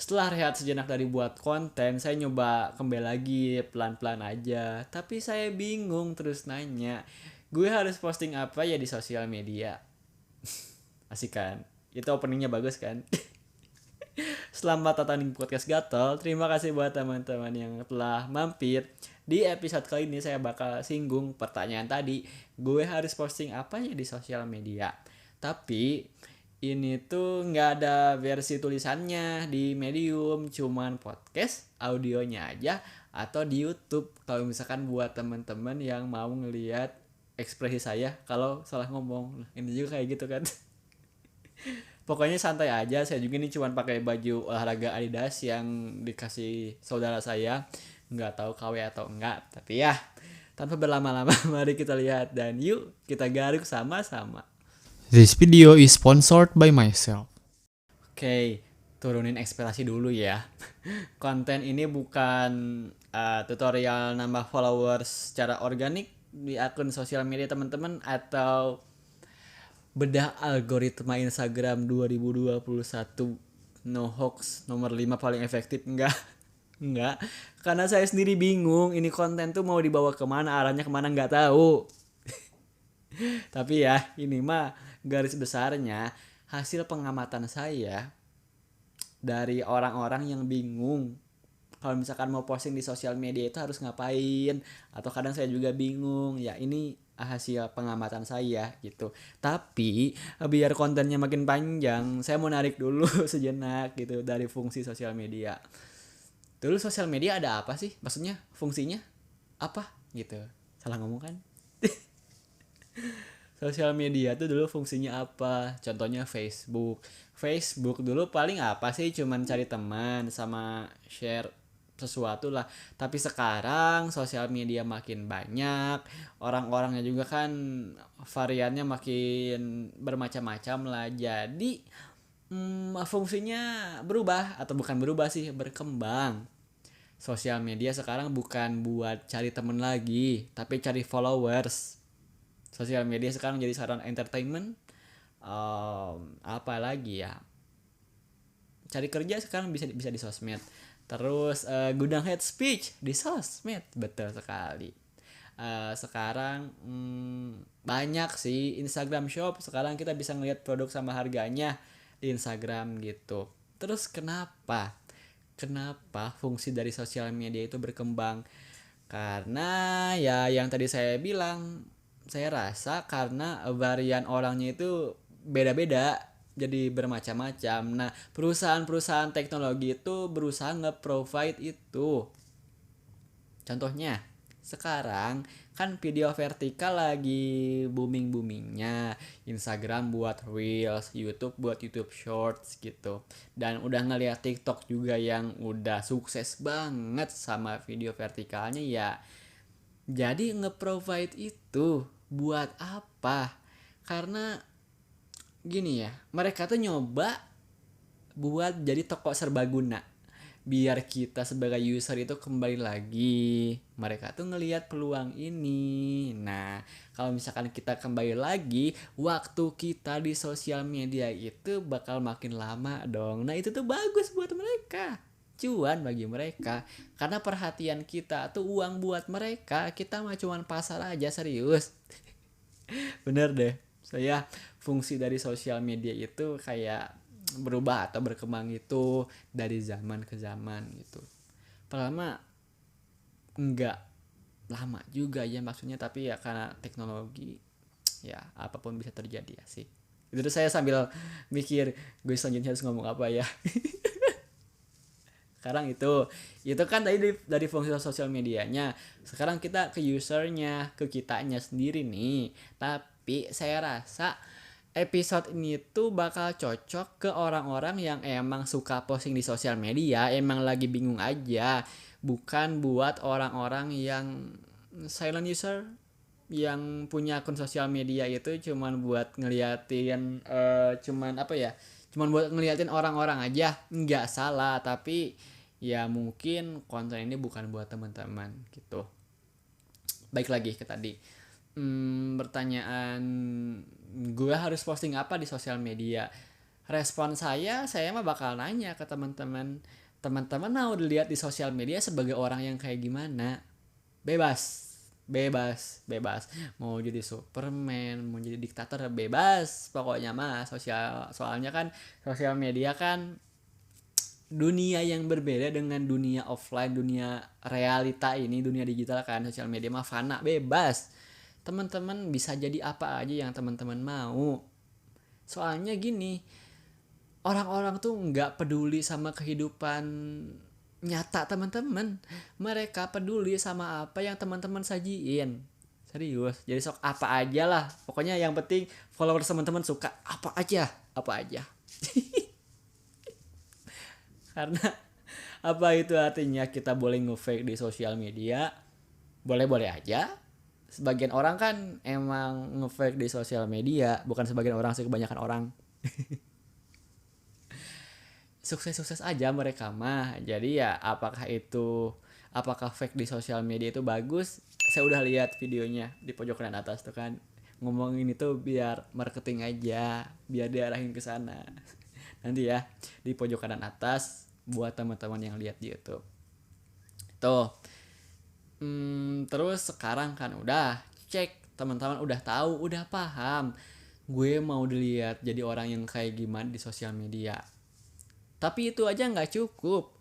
Setelah rehat sejenak dari buat konten, saya nyoba kembali lagi pelan-pelan aja. Tapi saya bingung terus nanya, gue harus posting apa ya di sosial media? Asik kan? Itu openingnya bagus kan? Selamat datang di podcast Gatel. Terima kasih buat teman-teman yang telah mampir. Di episode kali ini saya bakal singgung pertanyaan tadi. Gue harus posting apa ya di sosial media? Tapi ini tuh nggak ada versi tulisannya di Medium, cuman podcast audionya aja atau di YouTube. Kalau misalkan buat teman-teman yang mau ngelihat ekspresi saya kalau salah ngomong, ini juga kayak gitu kan. Pokoknya santai aja. Saya juga ini cuma pakai baju olahraga Adidas yang dikasih saudara saya. Nggak tahu KW atau enggak. Tapi ya, tanpa berlama-lama mari kita lihat dan yuk kita garuk sama-sama. This video is sponsored by myself. Oke, turunin ekspektasi dulu ya. Konten ini bukan tutorial nambah followers secara organik di akun sosial media teman-teman atau bedah algoritma Instagram 2021 no hoax nomor 5 paling efektif. Enggak, karena saya sendiri bingung ini konten tuh mau dibawa kemana, arahnya kemana nggak tahu. Tapi ya ini mah garis besarnya hasil pengamatan saya dari orang-orang yang bingung kalau misalkan mau posting di sosial media itu harus ngapain, atau kadang saya juga bingung ya. Ini hasil pengamatan saya gitu. Tapi biar kontennya makin panjang, saya mau narik dulu sejenak gitu dari fungsi sosial media. Dulu sosial media ada apa sih, maksudnya fungsinya apa gitu. Salah ngomong kan. Sosial media tuh dulu fungsinya apa? Contohnya Facebook. Facebook dulu paling apa sih? Cuman cari teman sama share sesuatu lah. Tapi sekarang sosial media makin banyak, orang-orangnya juga kan variannya makin bermacam-macam lah. Jadi fungsinya berubah, atau bukan berubah sih, berkembang. Sosial media sekarang bukan buat cari temen lagi, tapi cari followers. Sosial media sekarang jadi sarana entertainment. Apa lagi ya, cari kerja sekarang bisa bisa di sosmed. Terus gudang hate speech di sosmed, betul sekali. Sekarang banyak sih Instagram Shop. Sekarang kita bisa ngelihat produk sama harganya di Instagram gitu. Terus kenapa fungsi dari sosial media itu berkembang? Karena ya yang tadi saya bilang, saya rasa karena varian orangnya itu beda-beda, jadi bermacam-macam. Nah, perusahaan-perusahaan teknologi itu berusaha nge-provide itu. Contohnya, sekarang kan video vertikal lagi booming-boomingnya. Instagram buat Reels, YouTube buat YouTube Shorts gitu. Dan udah ngeliat TikTok juga yang udah sukses banget sama video vertikalnya ya. Jadi nge-provide itu buat apa? Karena gini ya, mereka tuh nyoba buat jadi toko serbaguna biar kita sebagai user itu kembali lagi. Mereka tuh ngelihat peluang ini. Nah, kalau misalkan kita kembali lagi, waktu kita di sosial media itu bakal makin lama dong. Nah, itu tuh bagus buat mereka, cuan bagi mereka, karena perhatian kita tuh uang buat mereka. Kita mah cuman pasar aja, serius. Bener deh, saya fungsi dari sosial media itu kayak berubah atau berkembang itu dari zaman ke zaman gitu. Pertama enggak lama juga ya maksudnya, tapi ya karena teknologi ya apapun bisa terjadi ya sih. Itu tuh saya sambil mikir gue selanjutnya harus ngomong apa ya. Sekarang itu kan tadi dari fungsi sosial medianya. Sekarang kita ke usernya, ke kitanya sendiri nih. Tapi saya rasa episode ini tuh bakal cocok ke orang-orang yang emang suka posting di sosial media, emang lagi bingung aja. Bukan buat orang-orang yang silent user, yang punya akun sosial media itu cuman buat ngeliatin cuman apa ya, cuman buat ngeliatin orang-orang aja. Nggak salah, tapi ya mungkin konten ini bukan buat teman-teman gitu. Baik lagi ke tadi, pertanyaan gue harus posting apa di sosial media. Respon saya mah bakal nanya ke teman-teman, teman-teman mau dilihat di sosial media sebagai orang yang kayak gimana. Bebas, bebas mau jadi Superman, mau jadi diktator, bebas pokoknya mah. Soalnya kan sosial media kan dunia yang berbeda dengan dunia offline, dunia realita ini, dunia digital kan. Sosial media mah fana, bebas. Teman-teman bisa jadi apa aja yang teman-teman mau. Soalnya gini, orang-orang tuh nggak peduli sama kehidupan nyata teman-teman. Mereka peduli sama apa yang teman-teman sajiin. Serius, jadi sok apa aja lah. Pokoknya yang penting followers teman-teman suka apa aja, apa aja. Karena apa itu artinya kita boleh nge-fake di sosial media? Boleh-boleh aja. Sebagian orang kan emang nge-fake di sosial media, bukan sebagian orang sih, kebanyakan orang. Sukses-sukses aja mereka mah. Jadi ya apakah fake di sosial media itu bagus? Saya udah lihat videonya di pojok kanan atas tuh kan. Ngomongin itu biar marketing aja, biar diarahin ke sana. Nanti ya di pojok kanan atas buat teman-teman yang lihat di YouTube. Tuh. Terus sekarang kan udah cek, teman-teman udah tahu, udah paham. Gue mau dilihat jadi orang yang kayak gimana di sosial media. Tapi itu aja nggak cukup.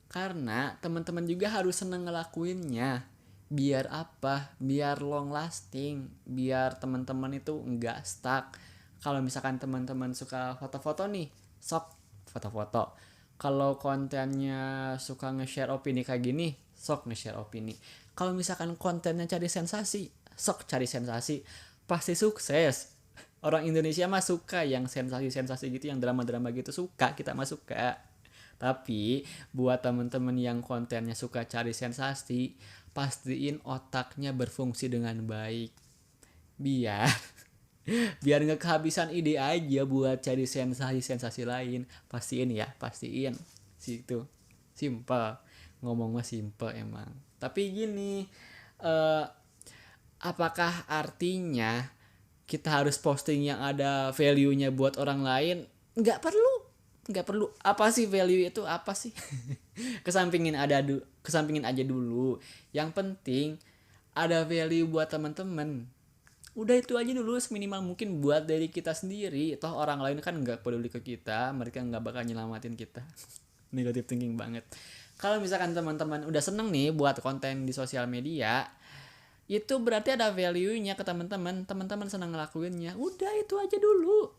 Karena teman-teman juga harus seneng ngelakuinnya. Biar apa? Biar long lasting. Biar teman-teman itu nggak stuck. Kalau misalkan teman-teman suka foto-foto nih, sok foto-foto. Kalau kontennya suka nge-share opini kayak gini, sok nge-share opini. Kalau misalkan kontennya cari sensasi, sok cari sensasi. Pasti sukses. Orang Indonesia mah suka yang sensasi-sensasi gitu, yang drama-drama gitu, suka, kita mah suka. Tapi buat temen-temen yang kontennya suka cari sensasi, pastiin otaknya berfungsi dengan baik. Biar biar nggak kehabisan ide aja buat cari sensasi-sensasi lain. Pastiin situ. Simple. Ngomong mah simple emang. Tapi gini, eh, apakah artinya kita harus posting yang ada value-nya buat orang lain? Nggak perlu. Apa sih value itu, apa sih? Kesampingin aja dulu. Yang penting ada value buat teman-teman. Udah itu aja dulu, seminimal mungkin buat dari kita sendiri. Toh orang lain kan nggak peduli ke kita, mereka nggak bakal nyelamatin kita. Negative thinking banget. Kalau misalkan teman-teman udah seneng nih buat konten di sosial media, itu berarti ada value-nya ke teman-teman. Teman-teman senang ngelakuinnya. Udah itu aja dulu.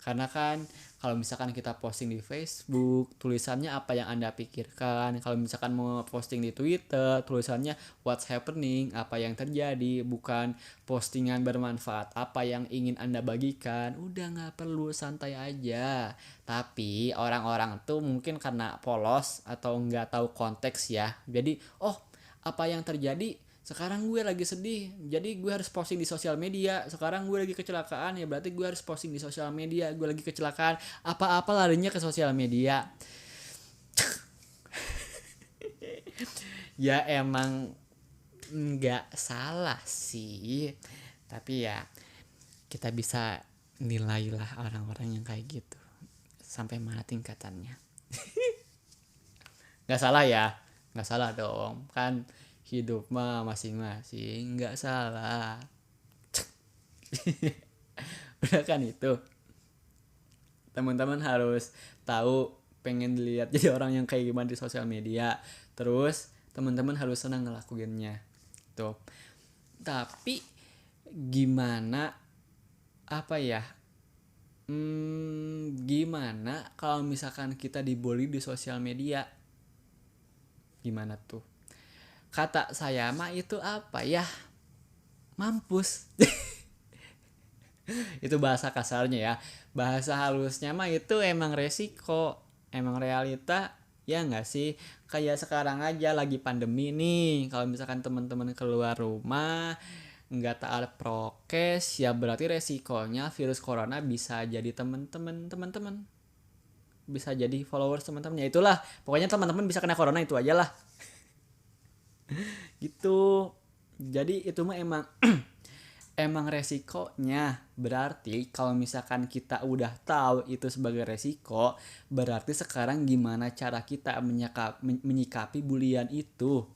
Karena kan kalau misalkan kita posting di Facebook, tulisannya apa yang Anda pikirkan. Kalau misalkan mau posting di Twitter, tulisannya what's happening, apa yang terjadi, bukan postingan bermanfaat, apa yang ingin Anda bagikan. Udah nggak perlu, santai aja. Tapi orang-orang tuh mungkin karena polos atau nggak tahu konteks ya. Jadi, apa yang terjadi? Sekarang gue lagi sedih, jadi gue harus posting di sosial media. Sekarang gue lagi kecelakaan, ya berarti gue harus posting di sosial media. Gue lagi kecelakaan, apa-apa larinya ke sosial media. Ya emang nggak salah sih, tapi ya kita bisa nilailah orang-orang yang kayak gitu sampai mana tingkatannya. Nggak salah ya, nggak salah dong kan. Hidup mah masing-masing, nggak salah. Udah kan itu. Teman-teman harus tahu pengen dilihat jadi orang yang kayak gimana di sosial media. Terus teman-teman harus senang ngelakuinnya. Tuh. Tapi gimana gimana kalau misalkan kita dibully di sosial media? Gimana tuh? Kata saya mah itu mampus. Itu bahasa kasarnya ya. Bahasa halusnya mah itu emang resiko, emang realita, ya nggak sih? Kayak sekarang aja lagi pandemi nih, kalau misalkan teman-teman keluar rumah nggak taat prokes, ya berarti resikonya virus corona bisa jadi teman-teman, bisa jadi followers teman-teman. Ya itulah, pokoknya teman-teman bisa kena corona, itu aja lah. Gitu. Jadi itu mah emang emang resikonya. Berarti kalau misalkan kita udah tahu itu sebagai resiko, berarti sekarang gimana cara kita menyikapi bulian itu,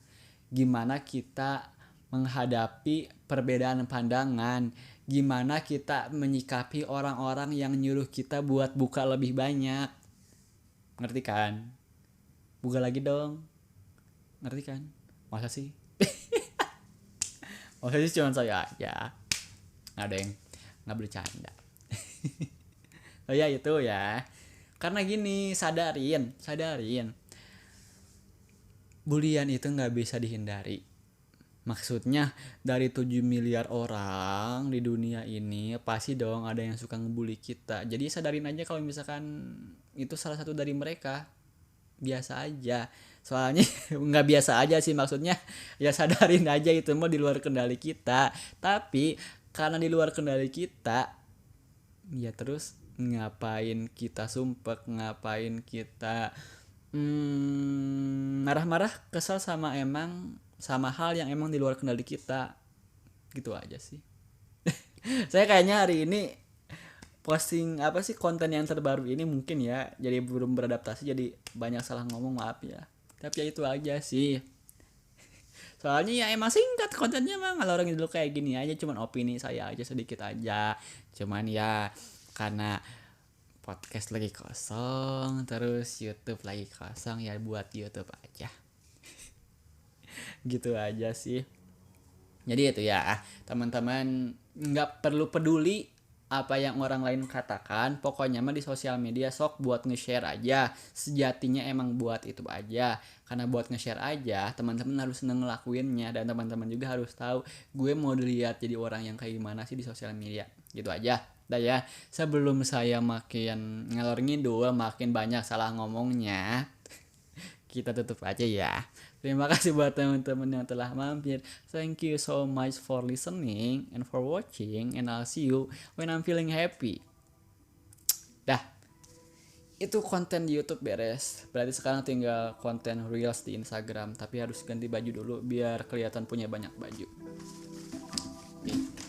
gimana kita menghadapi perbedaan pandangan, gimana kita menyikapi orang-orang yang nyuruh kita buat buka lebih banyak. Ngerti kan? Buka lagi dong. Ngerti kan? Masa sih? Masa sih cuma saya aja? Nggak ada yang nggak bercanda. Oh ya itu ya. Karena gini, sadarin. Bulian itu nggak bisa dihindari. Maksudnya dari 7 miliar orang di dunia ini pasti dong ada yang suka ngebully kita. Jadi sadarin aja kalau misalkan itu salah satu dari mereka. Biasa aja. Soalnya nggak biasa aja sih, maksudnya ya sadarin aja itu mah di luar kendali kita. Tapi karena di luar kendali kita, ya terus ngapain kita sumpek, ngapain kita marah-marah, kesal sama hal yang emang di luar kendali kita. Gitu aja sih. Saya kayaknya hari ini posting apa sih konten yang terbaru ini mungkin ya, jadi belum beradaptasi, jadi banyak salah ngomong, maaf ya. Tapi ya itu aja sih. Soalnya ya emang singkat kontennya, mah kalau orang dulu kayak gini aja, cuman opini saya aja sedikit aja. Cuman ya karena podcast lagi kosong, terus YouTube lagi kosong, ya buat YouTube aja. Gitu aja sih. Jadi itu ya, teman-teman nggak perlu peduli apa yang orang lain katakan, pokoknya mah di sosial media sok buat nge-share aja. Sejatinya emang buat itu aja. Karena buat nge-share aja, teman-teman harus seneng ngelakuinnya, dan teman-teman juga harus tahu gue mau dilihat jadi orang yang kayak gimana sih di sosial media. Gitu aja. Dah ya, sebelum saya makin ngalor ngidul, makin banyak salah ngomongnya, kita tutup aja ya. Terima kasih buat teman-teman yang telah mampir. Thank you so much for listening and for watching, and I'll see you when I'm feeling happy. Dah. Itu konten di YouTube beres. Berarti sekarang tinggal konten Reels di Instagram, tapi harus ganti baju dulu biar kelihatan punya banyak baju. Oke.